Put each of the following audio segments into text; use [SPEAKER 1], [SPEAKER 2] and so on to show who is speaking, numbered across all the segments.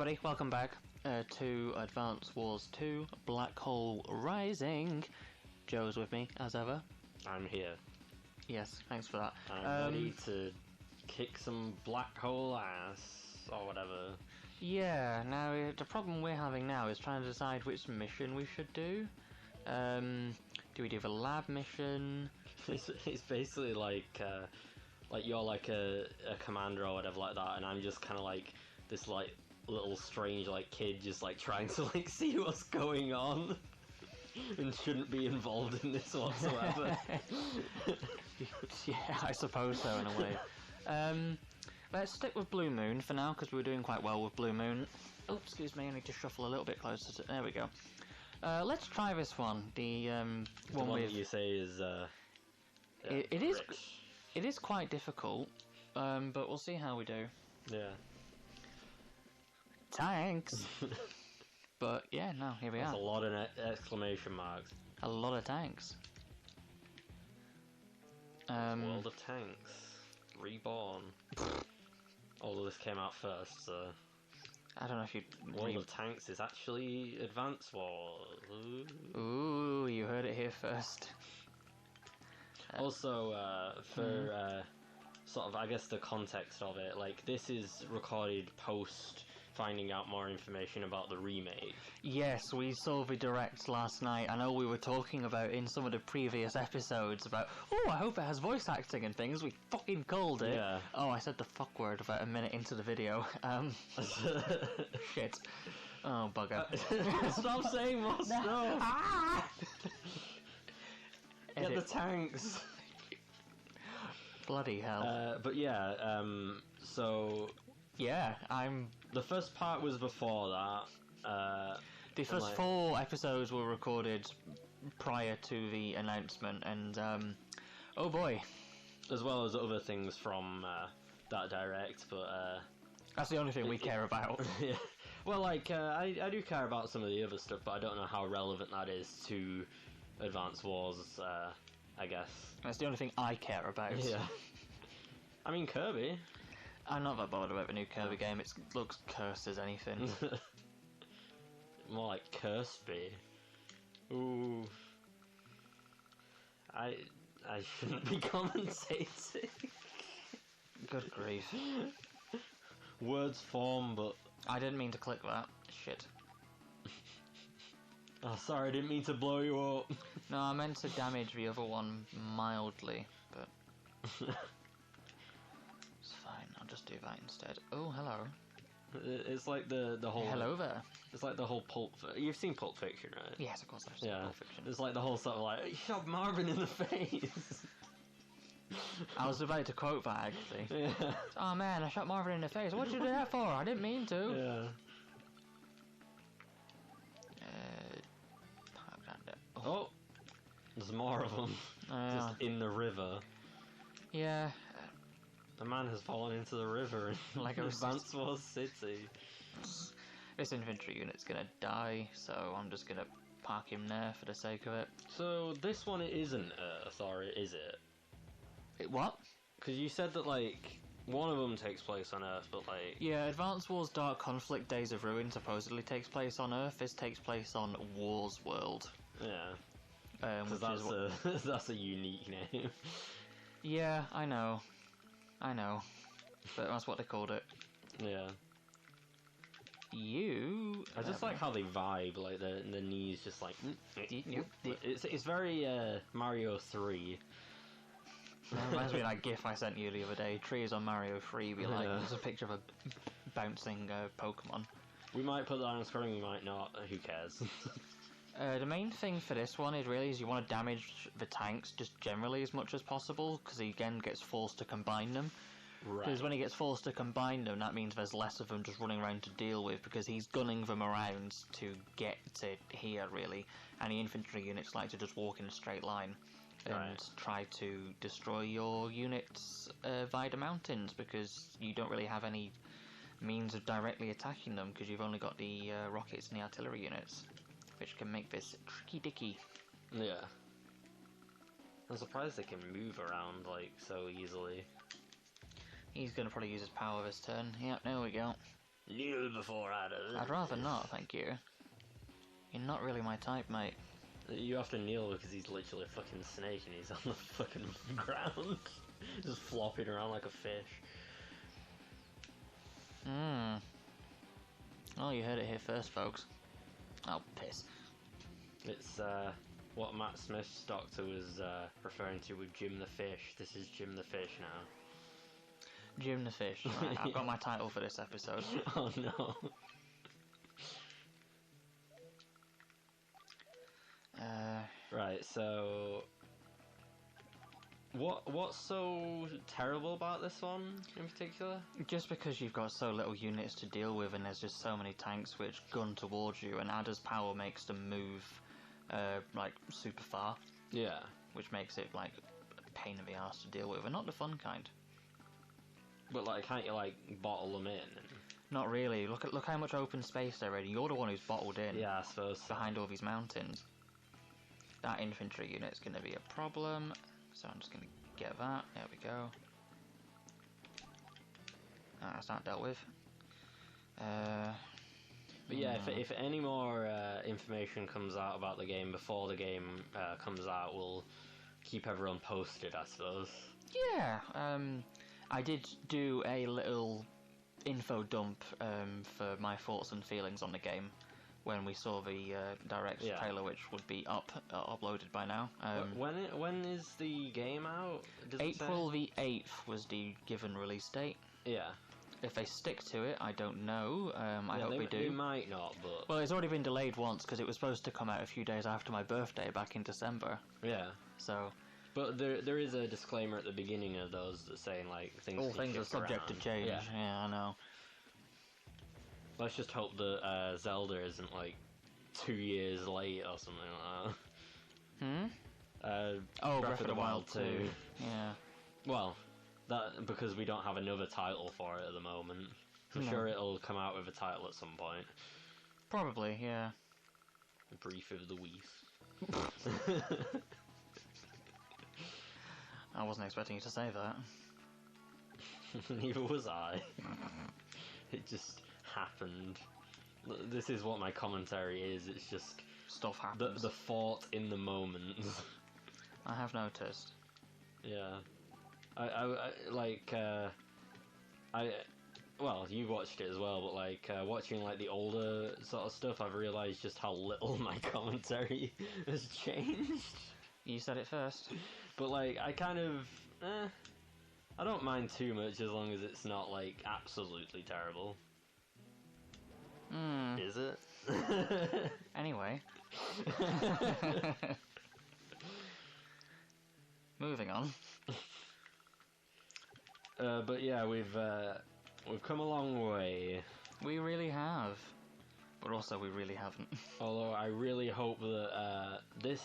[SPEAKER 1] everybody, welcome back to Advance Wars 2 Black Hole Rising. Joe's with me, as ever.
[SPEAKER 2] I'm here.
[SPEAKER 1] Yes, thanks for that.
[SPEAKER 2] I'm ready to kick some black hole ass, or whatever.
[SPEAKER 1] Yeah, now the problem we're having now is trying to decide which mission we should do. Do we do the lab mission?
[SPEAKER 2] It's basically like you're like a commander or whatever like that, and I'm just kind of like this like little strange like kid just like trying to like see what's going on and shouldn't be involved in this whatsoever.
[SPEAKER 1] Yeah, I suppose so in a way. Let's stick with Blue Moon for now because we were doing quite well with Blue Moon. Oh, excuse me, I need to shuffle a little bit closer to... There we go. Let's try this one. The one
[SPEAKER 2] that
[SPEAKER 1] with...
[SPEAKER 2] you say is
[SPEAKER 1] it is quite difficult, but we'll see how we do.
[SPEAKER 2] Yeah.
[SPEAKER 1] Tanks! But yeah, no, here we are.
[SPEAKER 2] That's a lot of exclamation marks.
[SPEAKER 1] A lot of tanks.
[SPEAKER 2] World of Tanks. Reborn. Although this came out first, so...
[SPEAKER 1] I don't know if you...
[SPEAKER 2] World of Tanks is actually Advance Wars.
[SPEAKER 1] Ooh, you heard it here first.
[SPEAKER 2] Also, for sort of, I guess, the context of it, like, this is recorded post finding out more information about the remake.
[SPEAKER 1] Yes, we saw the direct last night. I know we were talking about in some of the previous episodes about, oh, I hope it has voice acting and things. We fucking called it.
[SPEAKER 2] Yeah.
[SPEAKER 1] Oh, I said the fuck word about a minute into the video. Shit. Oh, bugger.
[SPEAKER 2] Stop saying more stuff!
[SPEAKER 1] Ah!
[SPEAKER 2] Get the tanks!
[SPEAKER 1] Bloody hell.
[SPEAKER 2] But yeah, so...
[SPEAKER 1] Yeah, I'm...
[SPEAKER 2] The first part was before that.
[SPEAKER 1] The first 4 episodes were recorded prior to the announcement, and oh boy.
[SPEAKER 2] As well as other things from that direct, but...
[SPEAKER 1] That's the only thing we care about.
[SPEAKER 2] Yeah. Well, like, I do care about some of the other stuff, but I don't know how relevant that is to Advance Wars, I guess.
[SPEAKER 1] That's the only thing I care about.
[SPEAKER 2] Yeah. I mean, Kirby.
[SPEAKER 1] I'm not that bothered about the new Kirby game. It looks cursed as anything.
[SPEAKER 2] More like Kirby. Ooh. I shouldn't be commentating.
[SPEAKER 1] Good grief.
[SPEAKER 2] Words form, but...
[SPEAKER 1] I didn't mean to click that. Shit.
[SPEAKER 2] Oh, sorry, I didn't mean to blow you up.
[SPEAKER 1] No, I meant to damage the other one mildly, but... It's fine, I'll just do that instead. Oh, hello.
[SPEAKER 2] It's like the whole...
[SPEAKER 1] Hello there.
[SPEAKER 2] It's like the whole Pulp... You've seen Pulp Fiction, right?
[SPEAKER 1] Yes, of course I've seen Pulp Fiction.
[SPEAKER 2] It's like the whole sort of like, you shot Marvin in the face.
[SPEAKER 1] I was about to quote that, actually.
[SPEAKER 2] Yeah.
[SPEAKER 1] Oh man, I shot Marvin in the face. What'd you do that for? I didn't mean to.
[SPEAKER 2] Yeah. Oh, there's more of them. Just in the river.
[SPEAKER 1] Yeah.
[SPEAKER 2] The man has fallen into the river in
[SPEAKER 1] like
[SPEAKER 2] Advance Wars City.
[SPEAKER 1] This infantry unit's gonna die, so I'm just gonna park him there for the sake of it.
[SPEAKER 2] So this one isn't Earth, or is it?
[SPEAKER 1] What?
[SPEAKER 2] Because you said that, like, one of them takes place on Earth, but, like...
[SPEAKER 1] Yeah, Advance Wars Dark Conflict Days of Ruin supposedly takes place on Earth. This takes place on Wars World.
[SPEAKER 2] Yeah. Because that's a unique name.
[SPEAKER 1] Yeah, I know. But that's what they called it.
[SPEAKER 2] Yeah.
[SPEAKER 1] I
[SPEAKER 2] just like how they vibe, like the knees just like... It's very Mario 3.
[SPEAKER 1] That reminds me of that GIF I sent you the other day. Trees on Mario 3. There's a picture of a bouncing Pokemon. We
[SPEAKER 2] might put that on screen, we might not. Who cares?
[SPEAKER 1] The main thing for this one is you want to damage the tanks just generally as much as possible, because he again gets forced to combine them. Because when he gets forced to combine them, that means there's less of them just running around to deal with, because he's gunning them around to get to here, really. And the infantry units like to just walk in a straight line and try to destroy your units via the mountains, because you don't really have any means of directly attacking them, because you've only got the rockets and the artillery units, which can make this tricky-dicky.
[SPEAKER 2] Yeah. I'm surprised they can move around, like, so easily.
[SPEAKER 1] He's going to probably use his power this turn. Yep, there we go.
[SPEAKER 2] Kneel before Ada.
[SPEAKER 1] I'd rather not, thank you. You're not really my type, mate.
[SPEAKER 2] You have to kneel because he's literally a fucking snake and he's on the fucking ground. Just flopping around like a fish.
[SPEAKER 1] Oh, you heard it here first, folks. Oh, piss.
[SPEAKER 2] It's what Matt Smith's doctor was referring to with Jim the Fish. This is Jim the Fish now.
[SPEAKER 1] Jim the Fish. Right, I've got my title for this episode.
[SPEAKER 2] Oh no. Right, so what's so terrible about this one in particular?
[SPEAKER 1] Just because you've got so little units to deal with and there's just so many tanks which gun towards you, and Ada's power makes them move like super far.
[SPEAKER 2] Yeah.
[SPEAKER 1] Which makes it like a pain in the ass to deal with, and not the fun kind.
[SPEAKER 2] But like, can't you like bottle them in?
[SPEAKER 1] Not really. Look how much open space there is. You're the one who's bottled in.
[SPEAKER 2] Yeah, I suppose so.
[SPEAKER 1] Behind all these mountains. That infantry unit's going to be a problem, so I'm just going to get that. There we go. That's not dealt with.
[SPEAKER 2] But yeah, if any more information comes out about the game before the game comes out, we'll keep everyone posted, I suppose.
[SPEAKER 1] Yeah, I did do a little info dump for my thoughts and feelings on the game when we saw the direct trailer, which would be uploaded by now.
[SPEAKER 2] When is the game out?
[SPEAKER 1] April the 8th was the given release date.
[SPEAKER 2] Yeah.
[SPEAKER 1] If they stick to it, I don't know. I hope they do.
[SPEAKER 2] They might not, but...
[SPEAKER 1] Well, it's already been delayed once because it was supposed to come out a few days after my birthday back in December.
[SPEAKER 2] Yeah.
[SPEAKER 1] So...
[SPEAKER 2] But there is a disclaimer at the beginning of those that saying, like, things
[SPEAKER 1] all things are subject to change. Yeah, I know.
[SPEAKER 2] Let's just hope that Zelda isn't, like, 2 years late or something like that. Breath of the Wild 2.
[SPEAKER 1] Yeah.
[SPEAKER 2] Well, that because we don't have another title for it at the moment. I'm sure it'll come out with a title at some point.
[SPEAKER 1] Probably, yeah.
[SPEAKER 2] Brief of the Wii.
[SPEAKER 1] I wasn't expecting you to say that.
[SPEAKER 2] Neither was I. It just happened. This is what my commentary is. It's just
[SPEAKER 1] stuff happens.
[SPEAKER 2] The thought in the moment.
[SPEAKER 1] I have noticed.
[SPEAKER 2] Yeah, well, you watched it as well, but like watching like the older sort of stuff, I've realised just how little my commentary has changed.
[SPEAKER 1] You said it first.
[SPEAKER 2] But like, I kind of, I don't mind too much as long as it's not like absolutely terrible. Is it?
[SPEAKER 1] Anyway. Moving on.
[SPEAKER 2] But yeah, we've come a long way.
[SPEAKER 1] We really have. But also we really haven't.
[SPEAKER 2] Although I really hope that this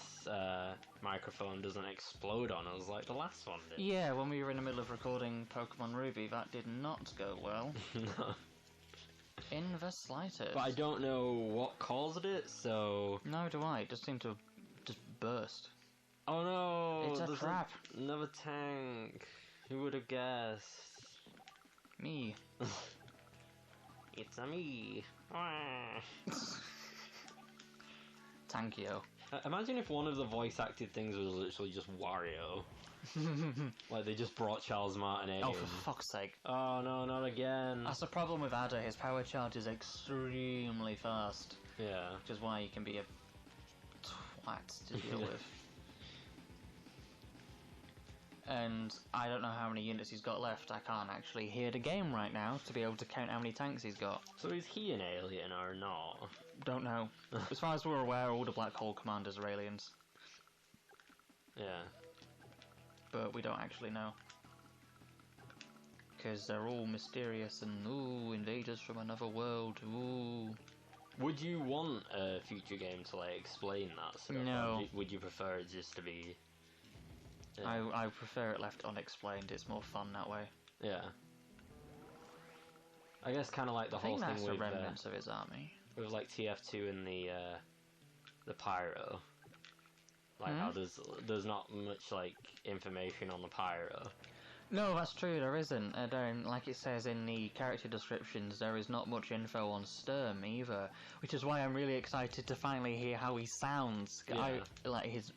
[SPEAKER 2] microphone doesn't explode on us like the last one did.
[SPEAKER 1] Yeah, when we were in the middle of recording Pokemon Ruby, that did not go well.
[SPEAKER 2] No.
[SPEAKER 1] In the slightest.
[SPEAKER 2] But I don't know what caused it, so...
[SPEAKER 1] No, do I. It just seemed to just burst.
[SPEAKER 2] Oh no!
[SPEAKER 1] It's a trap.
[SPEAKER 2] Another tank. Who would have guessed?
[SPEAKER 1] Me.
[SPEAKER 2] It's a me.
[SPEAKER 1] Tankio.
[SPEAKER 2] Imagine if one of the voice acted things was literally just Wario. Like they just brought Charles Martinet in.
[SPEAKER 1] Oh, for fuck's sake.
[SPEAKER 2] Oh no, not again.
[SPEAKER 1] That's the problem with Ada. His power charge is extremely fast.
[SPEAKER 2] Yeah.
[SPEAKER 1] Which is why he can be a twat to deal with. And I don't know how many units he's got left. I can't actually hear the game right now to be able to count how many tanks he's got.
[SPEAKER 2] So is he an alien or not?
[SPEAKER 1] Don't know. As far as we're aware, all the Black Hole commanders are aliens.
[SPEAKER 2] Yeah.
[SPEAKER 1] But we don't actually know. Because they're all mysterious and, ooh, invaders from another world, ooh.
[SPEAKER 2] Would you want a future game to, like, explain that stuff?
[SPEAKER 1] No.
[SPEAKER 2] Or would you prefer it just to be...
[SPEAKER 1] Yeah. I prefer it left unexplained. It's more fun that way.
[SPEAKER 2] Yeah. I guess kind of like the whole thing
[SPEAKER 1] with...
[SPEAKER 2] with...
[SPEAKER 1] the remnants of his army.
[SPEAKER 2] With, like, TF2 and the Pyro. Like, how there's not much, like, information on the Pyro.
[SPEAKER 1] No, that's true, there isn't. Like it says in the character descriptions, there is not much info on Sturm either, which is why I'm really excited to finally hear how he sounds.
[SPEAKER 2] Yeah.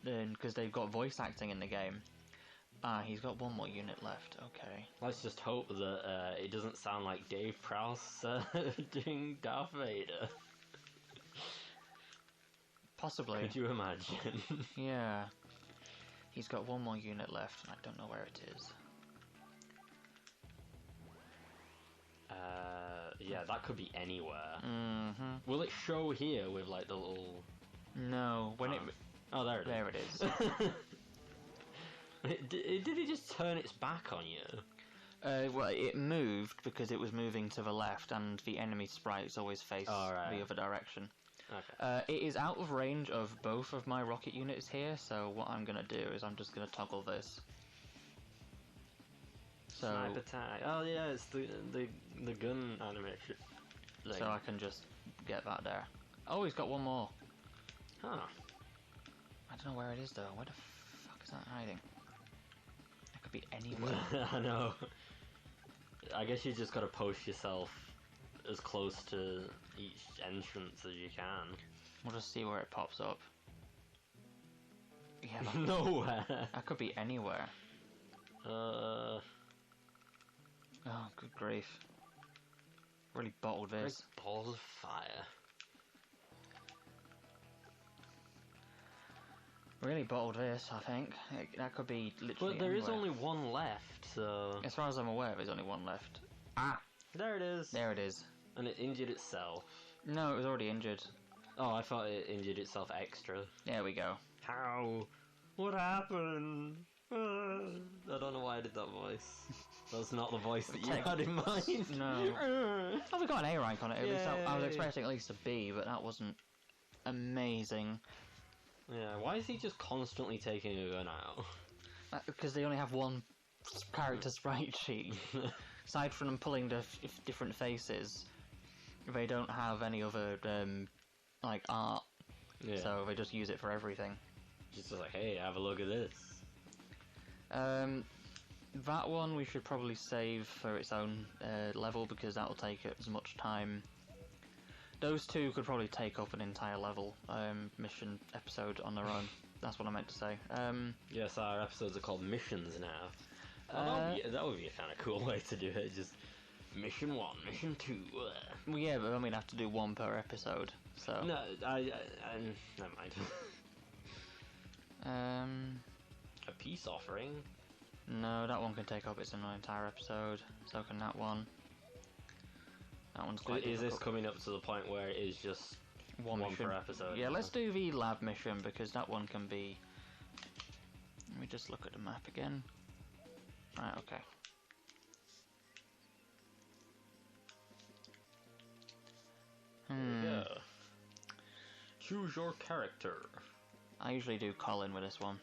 [SPEAKER 1] Because they've got voice acting in the game. He's got one more unit left, okay.
[SPEAKER 2] Let's just hope that it doesn't sound like Dave Prowse doing Darth Vader.
[SPEAKER 1] Possibly.
[SPEAKER 2] Could you imagine?
[SPEAKER 1] Yeah. He's got one more unit left, and I don't know where it is.
[SPEAKER 2] Yeah, that could be anywhere.
[SPEAKER 1] Mm-hmm.
[SPEAKER 2] Will it show here with like the little...
[SPEAKER 1] No, when it...
[SPEAKER 2] Oh, there it is.
[SPEAKER 1] There it is.
[SPEAKER 2] Did it just turn its back on you?
[SPEAKER 1] Well, it moved because it was moving to the left, and the enemy sprites always face the other direction.
[SPEAKER 2] Okay.
[SPEAKER 1] It is out of range of both of my rocket units here, so what I'm gonna do is I'm just gonna toggle this. So,
[SPEAKER 2] Sniper attack. Oh yeah, it's the gun animation.
[SPEAKER 1] So I can just get that there. Oh, he's got one more.
[SPEAKER 2] Huh.
[SPEAKER 1] I don't know where it is though. Where the fuck is that hiding? It could be anywhere.
[SPEAKER 2] I know. I guess you just gotta post yourself as close to each entrance as you can.
[SPEAKER 1] We'll just see where it pops up. Yeah,
[SPEAKER 2] nowhere.
[SPEAKER 1] That could be anywhere. Oh, good grief. Really bottled this.
[SPEAKER 2] Great balls of fire.
[SPEAKER 1] Really bottled this, I think. That could be literally
[SPEAKER 2] But there
[SPEAKER 1] anywhere.
[SPEAKER 2] is only one left, so...
[SPEAKER 1] As far as I'm aware, there's only one left. Ah!
[SPEAKER 2] There it is.
[SPEAKER 1] There it is.
[SPEAKER 2] And it injured itself.
[SPEAKER 1] No, it was already injured.
[SPEAKER 2] Oh, I thought it injured itself extra.
[SPEAKER 1] There we go.
[SPEAKER 2] How? What happened? I don't know why I did that voice. That's not the voice that you had in mind.
[SPEAKER 1] No. Oh, we got an A rank on it. At least I was
[SPEAKER 2] Yay.
[SPEAKER 1] expecting at least a B, but that wasn't amazing.
[SPEAKER 2] Yeah, why is he just constantly taking a gun out?
[SPEAKER 1] Because they only have one character sprite sheet. Aside from them pulling the different faces, they don't have any other like art.
[SPEAKER 2] Yeah.
[SPEAKER 1] So they just use it for everything.
[SPEAKER 2] Just like, hey, have a look at this.
[SPEAKER 1] That one we should probably save for its own level because that'll take as much time. Those two could probably take up an entire level mission episode on their own. That's what I meant to say.
[SPEAKER 2] Yes, our episodes are called missions now. That would be a kind of cool way to do it. Just mission 1, mission 2.
[SPEAKER 1] Well, yeah, but then we'd have to do one per episode. So
[SPEAKER 2] No, I never mind. A peace offering.
[SPEAKER 1] No, that one can take up its own entire episode. So can that one. That one's quite
[SPEAKER 2] Is this
[SPEAKER 1] difficult.
[SPEAKER 2] coming up to the point where it is just one
[SPEAKER 1] mission
[SPEAKER 2] per episode?
[SPEAKER 1] Yeah, let's do the lab mission because that one can be... Let me just look at the map again. Right, okay.
[SPEAKER 2] There we go. Choose your character.
[SPEAKER 1] I usually do Colin with this one.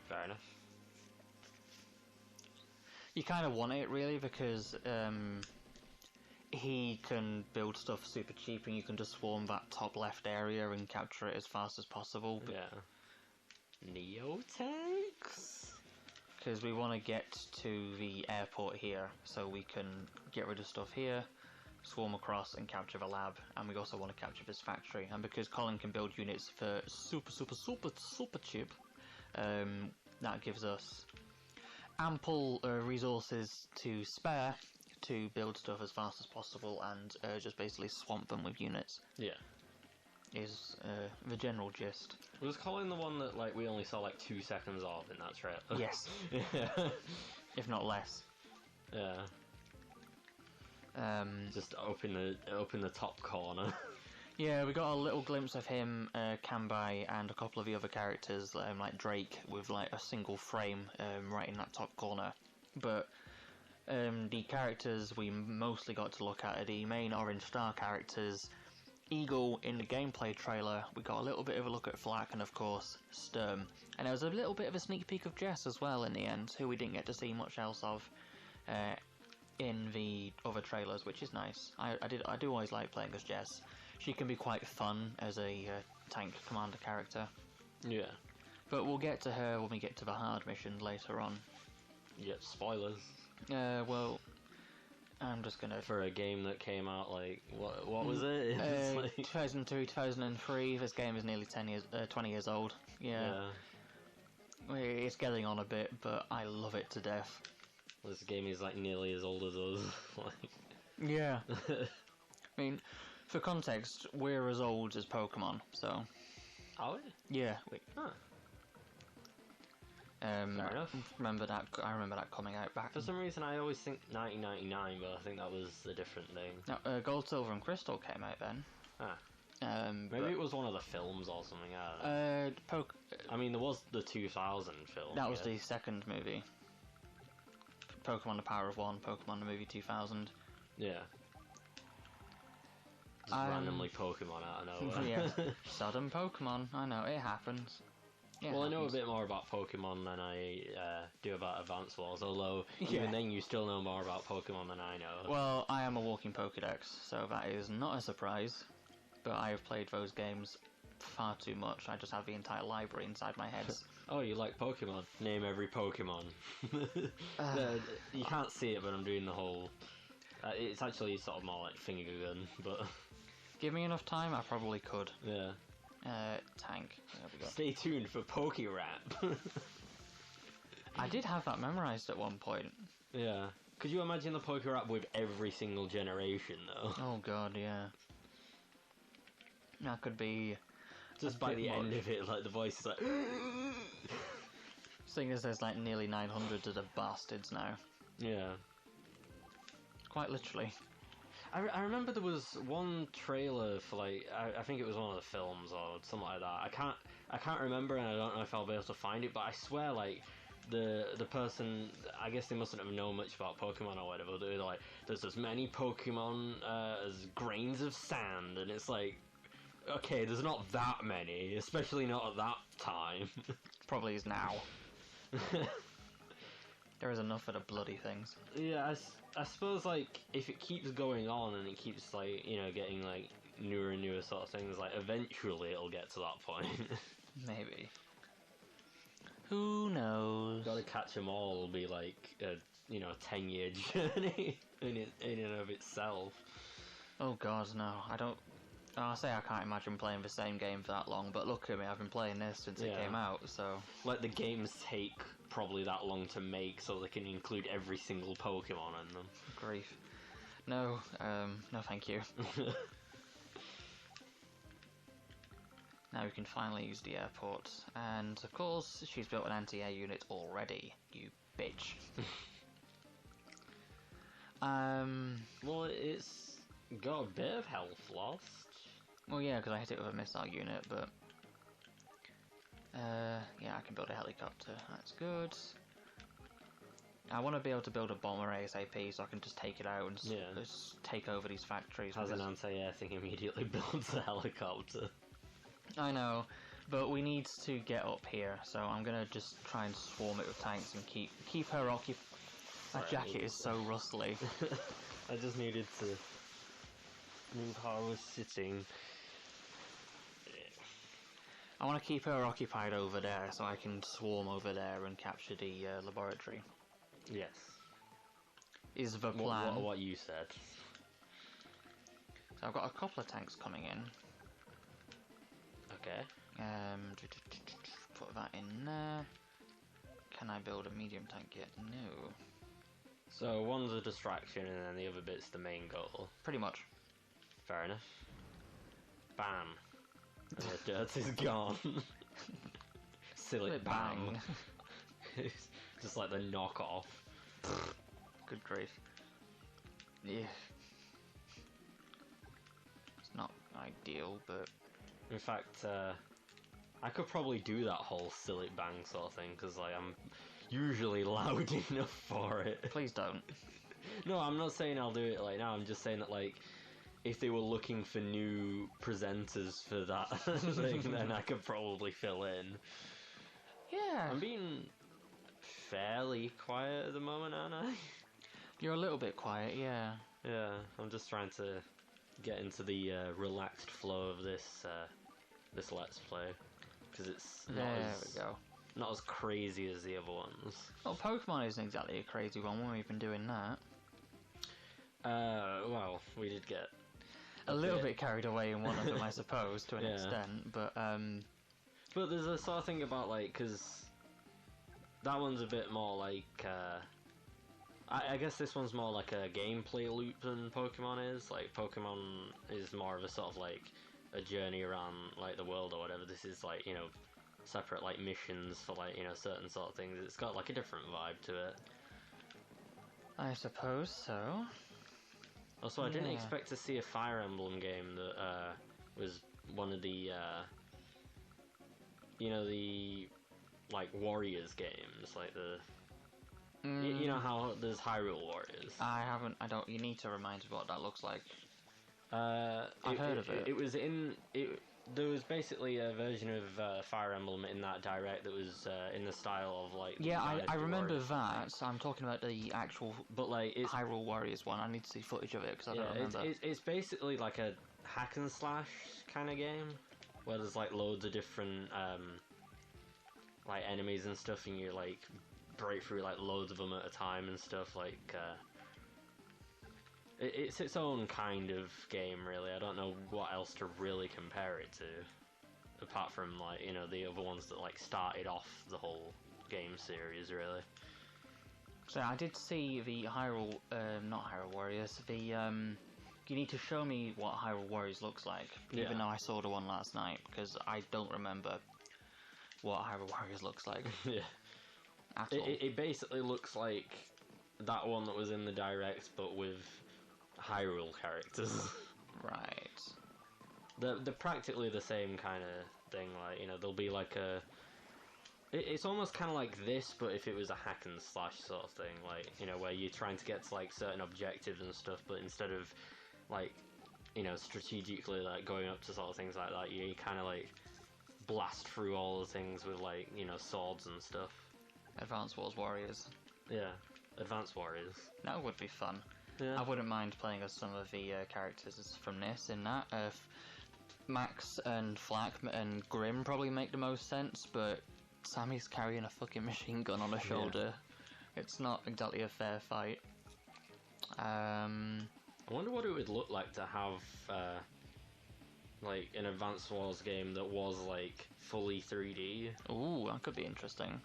[SPEAKER 2] Fair enough.
[SPEAKER 1] You kind of want it really because he can build stuff super cheap and you can just swarm that top left area and capture it as fast as possible.
[SPEAKER 2] Yeah. Neo tanks?
[SPEAKER 1] Because we want to get to the airport here so we can get rid of stuff here, swarm across and capture the lab, and we also want to capture this factory. And because Colin can build units for super cheap, that gives us ample resources to spare to build stuff as fast as possible and just basically swamp them with units.
[SPEAKER 2] Yeah.
[SPEAKER 1] Is the general gist.
[SPEAKER 2] Was Colin the one that like we only saw like 2 seconds of in that trip?
[SPEAKER 1] Yes.
[SPEAKER 2] Yeah.
[SPEAKER 1] If not less.
[SPEAKER 2] Yeah. Just open the top corner.
[SPEAKER 1] Yeah, we got a little glimpse of him, Kanbai, and a couple of the other characters, like Drake, with like a single frame right in that top corner. But the characters we mostly got to look at are the main Orange Star characters. Eagle in the gameplay trailer, we got a little bit of a look at Flak, and of course Sturm. And there was a little bit of a sneak peek of Jess as well in the end, who we didn't get to see much else of in the other trailers, which is nice. I do always like playing as Jess. She can be quite fun as a tank commander character.
[SPEAKER 2] Yeah.
[SPEAKER 1] But we'll get to her when we get to the hard mission later on.
[SPEAKER 2] Yeah, spoilers.
[SPEAKER 1] Well, I'm just gonna...
[SPEAKER 2] For a game that came out, like, what was it? It was like...
[SPEAKER 1] 2002, 2003, this game is nearly 20 years old. Yeah. It's getting on a bit, but I love it to death.
[SPEAKER 2] This game is, like, nearly as old as us. Like...
[SPEAKER 1] Yeah. I mean, for context, we're as old as Pokemon, so...
[SPEAKER 2] Are we?
[SPEAKER 1] Yeah.
[SPEAKER 2] Huh.
[SPEAKER 1] Fair
[SPEAKER 2] enough.
[SPEAKER 1] I remember that coming out back.
[SPEAKER 2] For some reason, I always think 1999, but I think that was a different thing.
[SPEAKER 1] No, Gold, Silver, and Crystal came out then.
[SPEAKER 2] Maybe it was one of the films or something. I don't know. I mean, there was the 2000 film.
[SPEAKER 1] That was the second movie. Pokemon: The Power of One, Pokemon the movie 2000.
[SPEAKER 2] Yeah. Just randomly Pokemon out of nowhere.
[SPEAKER 1] Yeah. Sudden Pokemon. I know, it happens. Yeah,
[SPEAKER 2] well, I know a bit more about Pokemon than I do about Advance Wars, although even then you still know more about Pokemon than I know.
[SPEAKER 1] Well, I am a walking Pokedex, so that is not a surprise. But I have played those games far too much. I just have the entire library inside my head.
[SPEAKER 2] Oh, you like Pokemon? Name every Pokemon. You can't see it, but I'm doing the whole... it's actually sort of more like finger gun, but...
[SPEAKER 1] Give me enough time, I probably could.
[SPEAKER 2] Yeah.
[SPEAKER 1] Tank. There we go.
[SPEAKER 2] Stay tuned for Pokerap.
[SPEAKER 1] I did have that memorized at one point.
[SPEAKER 2] Yeah. Could you imagine the Pokerap with every single generation, though?
[SPEAKER 1] Oh god, yeah. That could be...
[SPEAKER 2] Just by the end of it, like, the voice is like...
[SPEAKER 1] Seeing as there's like nearly 900 of the bastards now.
[SPEAKER 2] Yeah.
[SPEAKER 1] Quite literally.
[SPEAKER 2] I remember there was one trailer for, like, I think it was one of the films or something like that. I can't remember, and I don't know if I'll be able to find it, but I swear, like, the person, I guess they mustn't have known much about Pokemon or whatever. They were like, there's as many Pokemon as grains of sand, and it's like, okay, there's not that many, especially not at that time.
[SPEAKER 1] Probably is now. There is enough of the bloody things.
[SPEAKER 2] Yeah, I suppose, like, if it keeps going on and it keeps, like, you know, getting, like, newer and newer sort of things, like, eventually it'll get to that point.
[SPEAKER 1] Maybe. Who knows?
[SPEAKER 2] Gotta catch them all will be, like, a, you know, 10-year journey in and of itself.
[SPEAKER 1] Oh god, no. I'll say I can't imagine playing the same game for that long, but look at me, I've been playing this since it came out, so...
[SPEAKER 2] Like, the games take probably that long to make, so they can include every single Pokemon in them.
[SPEAKER 1] Grief. No, no thank you. Now we can finally use the airport, and of course, she's built an anti-air unit already, you bitch.
[SPEAKER 2] Well, it's got a bit of health lost.
[SPEAKER 1] Well, yeah, because I hit it with a missile unit, but... yeah, I can build a helicopter. That's good. I want to be able to build a bomber ASAP, so I can just take it out and just take over these factories.
[SPEAKER 2] Has an anti-air thing immediately builds a helicopter.
[SPEAKER 1] I know, but we need to get up here, so I'm gonna just try and swarm it with tanks and keep her occupied. That jacket is so rustly.
[SPEAKER 2] I just needed to move how I was sitting.
[SPEAKER 1] I want to keep her occupied over there, so I can swarm over there and capture the laboratory.
[SPEAKER 2] Yes.
[SPEAKER 1] Is the plan.
[SPEAKER 2] What you said.
[SPEAKER 1] So I've got a couple of tanks coming in.
[SPEAKER 2] Okay.
[SPEAKER 1] Put that in there. Can I build a medium tank yet? No.
[SPEAKER 2] So one's a distraction and then the other bit's the main goal.
[SPEAKER 1] Pretty much.
[SPEAKER 2] Fair enough. Bam. And the dirt is gone. Silly bang. Just like the knockoff.
[SPEAKER 1] Good grief. Yeah. It's not ideal, but...
[SPEAKER 2] In fact, I could probably do that whole silly bang sort of thing, because like, I'm usually loud enough for it.
[SPEAKER 1] Please don't.
[SPEAKER 2] No, I'm not saying I'll do it like now, I'm just saying that like, if they were looking for new presenters for that thing, then I could probably fill in.
[SPEAKER 1] Yeah.
[SPEAKER 2] I'm being fairly quiet at the moment, aren't I?
[SPEAKER 1] You're a little bit quiet, yeah.
[SPEAKER 2] Yeah, I'm just trying to get into the relaxed flow of this this Let's Play, because it's not
[SPEAKER 1] there
[SPEAKER 2] as
[SPEAKER 1] we go.
[SPEAKER 2] not as crazy as the other ones.
[SPEAKER 1] Well, Pokemon isn't exactly a crazy one when we've been doing that.
[SPEAKER 2] Well, we did get
[SPEAKER 1] a little bit carried away in one of them, I suppose, to an extent, but
[SPEAKER 2] there's a sort of thing about, like, because that one's a bit more like, I guess this one's more like a gameplay loop than Pokemon is. Like, Pokemon is more of a sort of, like, a journey around, like, the world or whatever. This is, like, you know, separate, like, missions for, like, you know, certain sort of things. It's got, like, a different vibe to it.
[SPEAKER 1] I suppose so.
[SPEAKER 2] Also, I didn't expect to see a Fire Emblem game that was one of the, you know, the, like, Warriors games, like the... You know how there's Hyrule Warriors?
[SPEAKER 1] I don't, you need to remind me what that looks like. I've heard of it.
[SPEAKER 2] It was in... There was basically a version of Fire Emblem in that Direct that was in the style of, like...
[SPEAKER 1] Yeah, I remember that. I'm talking about the actual Hyrule Warriors one. I need to see footage of it, because I don't remember.
[SPEAKER 2] It's basically like a hack and slash kind of game, where there's, like, loads of different, like, enemies and stuff, and you, like, break through, like, loads of them at a time and stuff, like, it's its own kind of game, really. I don't know what else to really compare it to, apart from, like, you know, the other ones that, like, started off the whole game series, really.
[SPEAKER 1] So I did see the Hyrule, not Hyrule Warriors, the, you need to show me what Hyrule Warriors looks like, even though I saw the one last night, because I don't remember what Hyrule Warriors looks like.
[SPEAKER 2] Yeah.
[SPEAKER 1] At all.
[SPEAKER 2] It basically looks like that one that was in the Direct, but with Hyrule characters.
[SPEAKER 1] Right.
[SPEAKER 2] They're practically the same kind of thing, like, you know, there'll be like a... It's almost kind of like this, but if it was a hack and slash sort of thing, like, you know, where you're trying to get to, like, certain objectives and stuff, but instead of, like, you know, strategically, like, going up to sort of things like that, you kind of, like, blast through all the things with, like, you know, swords and stuff.
[SPEAKER 1] Advance Wars Warriors.
[SPEAKER 2] Yeah, Advance Warriors.
[SPEAKER 1] That would be fun.
[SPEAKER 2] Yeah.
[SPEAKER 1] I wouldn't mind playing as some of the characters from this in that. Max and Flack and Grim probably make the most sense, but Sammy's carrying a fucking machine gun on her shoulder. It's not exactly a fair fight.
[SPEAKER 2] I wonder what it would look like to have, like, an Advance Wars game that was, like, fully 3D.
[SPEAKER 1] Ooh, that could be interesting.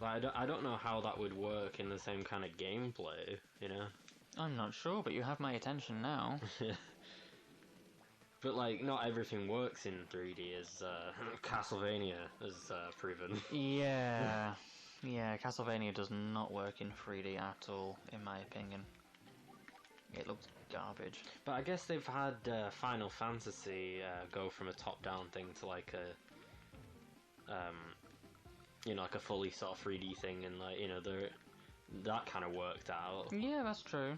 [SPEAKER 2] Like, I don't know how that would work in the same kind of gameplay, you know?
[SPEAKER 1] I'm not sure, but you have my attention now.
[SPEAKER 2] But, like, not everything works in 3D, as Castlevania has proven.
[SPEAKER 1] Yeah. Yeah, Castlevania does not work in 3D at all, in my opinion. It looks garbage.
[SPEAKER 2] But I guess they've had Final Fantasy go from a top-down thing to, like, a... you know, like a fully sort of 3D thing, and, like, you know, that kind of worked out.
[SPEAKER 1] Yeah, that's true.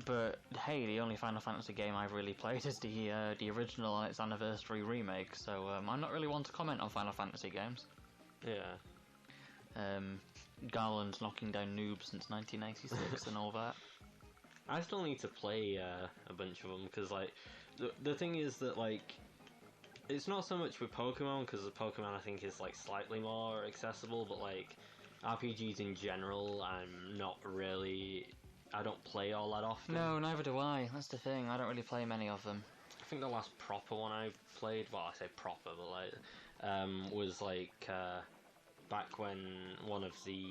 [SPEAKER 1] But hey, the only Final Fantasy game I've really played is the original on its anniversary remake, so I'm not really one to comment on Final Fantasy games.
[SPEAKER 2] Yeah.
[SPEAKER 1] Garland's knocking down noobs since 1996 and all that.
[SPEAKER 2] I still need to play a bunch of them, because, like, the thing is that, like, it's not so much with Pokemon, because Pokemon I think is, like, slightly more accessible, but, like, RPGs in general, I'm not really... I don't play all that often.
[SPEAKER 1] No, neither do I. That's the thing. I don't really play many of them.
[SPEAKER 2] I think the last proper one I played, well, I say proper, but, like, was, like, back when one of the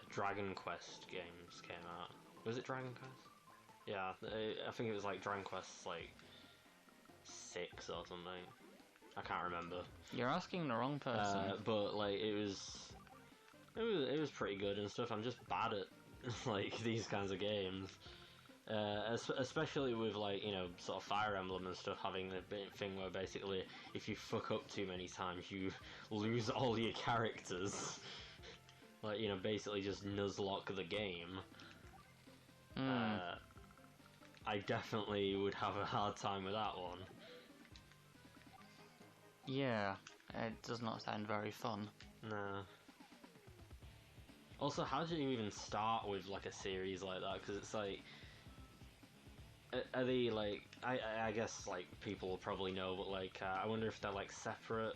[SPEAKER 2] Dragon Quest games came out. Was it Dragon Quest? Yeah, I think it was, like, Dragon Quest, like, 6 or something. I can't remember.
[SPEAKER 1] You're asking the wrong person.
[SPEAKER 2] But, like, it was pretty good and stuff. I'm just bad at, like, these kinds of games. Especially with, like, you know, sort of Fire Emblem and stuff, having the thing where basically if you fuck up too many times you lose all your characters. Like, you know, basically just nuzlocke the game. I definitely would have a hard time with that one.
[SPEAKER 1] Yeah, it does not sound very fun.
[SPEAKER 2] No. Also, how do you even start with, like, a series like that? Because it's like... Are they like? I guess like people will probably know, but like I wonder if they're like separate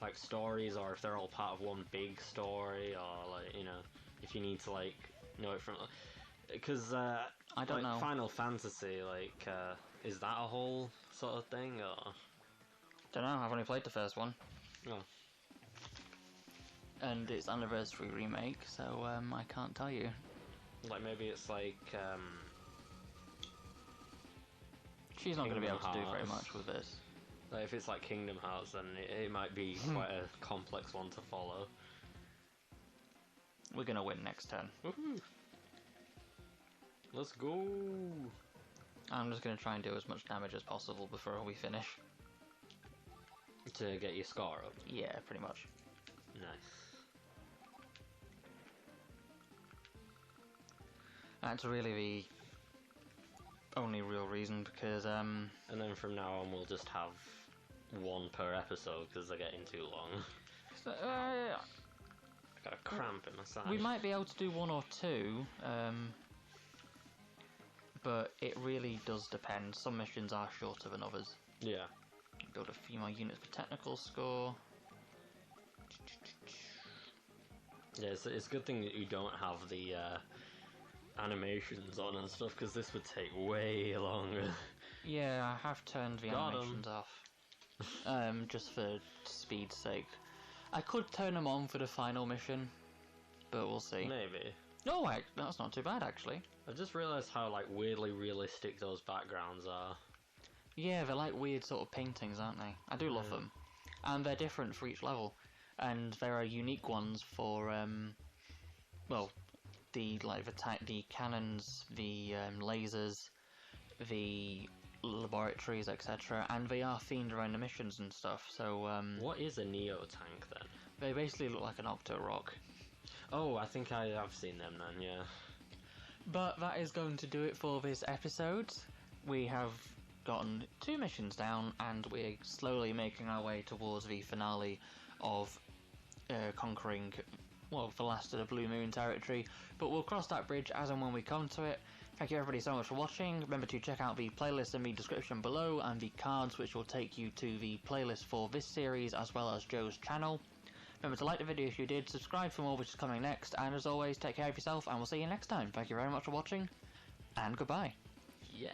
[SPEAKER 2] like stories, or if they're all part of one big story, or like if you need to like know it from because
[SPEAKER 1] I don't know.
[SPEAKER 2] Final Fantasy like is that a whole sort of thing or?
[SPEAKER 1] Don't know. I've only played the first one.
[SPEAKER 2] Oh.
[SPEAKER 1] And it's anniversary remake, so I can't tell you.
[SPEAKER 2] Like maybe it's like
[SPEAKER 1] she's not going to be able to do very much with this.
[SPEAKER 2] Like if it's like Kingdom Hearts, then it might be quite a complex one to follow.
[SPEAKER 1] We're going to win next turn.
[SPEAKER 2] Woohoo! Let's go!
[SPEAKER 1] I'm just going to try and do as much damage as possible before we finish.
[SPEAKER 2] To get your score up?
[SPEAKER 1] Yeah, pretty much.
[SPEAKER 2] Nice.
[SPEAKER 1] That's really the only real reason, because
[SPEAKER 2] And then from now on we'll just have one per episode, because they're getting too long.
[SPEAKER 1] So,
[SPEAKER 2] I got a cramp in my side.
[SPEAKER 1] we might be able to do one or two, but it really does depend. Some missions are shorter than others.
[SPEAKER 2] Yeah.
[SPEAKER 1] Build a few more units for technical score.
[SPEAKER 2] Yeah, it's a good thing that you don't have the animations on and stuff, because this would take way longer.
[SPEAKER 1] Yeah, I have turned the animations off. Just for speed's sake. I could turn them on for the final mission, but we'll see.
[SPEAKER 2] Maybe.
[SPEAKER 1] No, that's not too bad, actually.
[SPEAKER 2] I just realised how like weirdly realistic those backgrounds are.
[SPEAKER 1] Yeah, they're like weird sort of paintings, aren't they? I do love them. And they're different for each level. And there are unique ones for, well, the cannons, the lasers, the laboratories, etc. And they are themed around the missions and stuff, so...
[SPEAKER 2] What is a Neo tank, then?
[SPEAKER 1] They basically look like an Octo-Rock.
[SPEAKER 2] Oh, I think I have seen them then, yeah.
[SPEAKER 1] But that is going to do it for this episode. We have gotten 2 missions down, and we're slowly making our way towards the finale of conquering, well, the last of the Blue Moon territory. But we'll cross that bridge as and when we come to it. Thank you everybody so much for watching. Remember to check out the playlist in the description below, and the cards which will take you to the playlist for this series as well as Joe's channel. Remember to like the video if you did, subscribe for more which is coming next, and as always, take care of yourself, and we'll see you next time. Thank you very much for watching, and goodbye.
[SPEAKER 2] Yeah.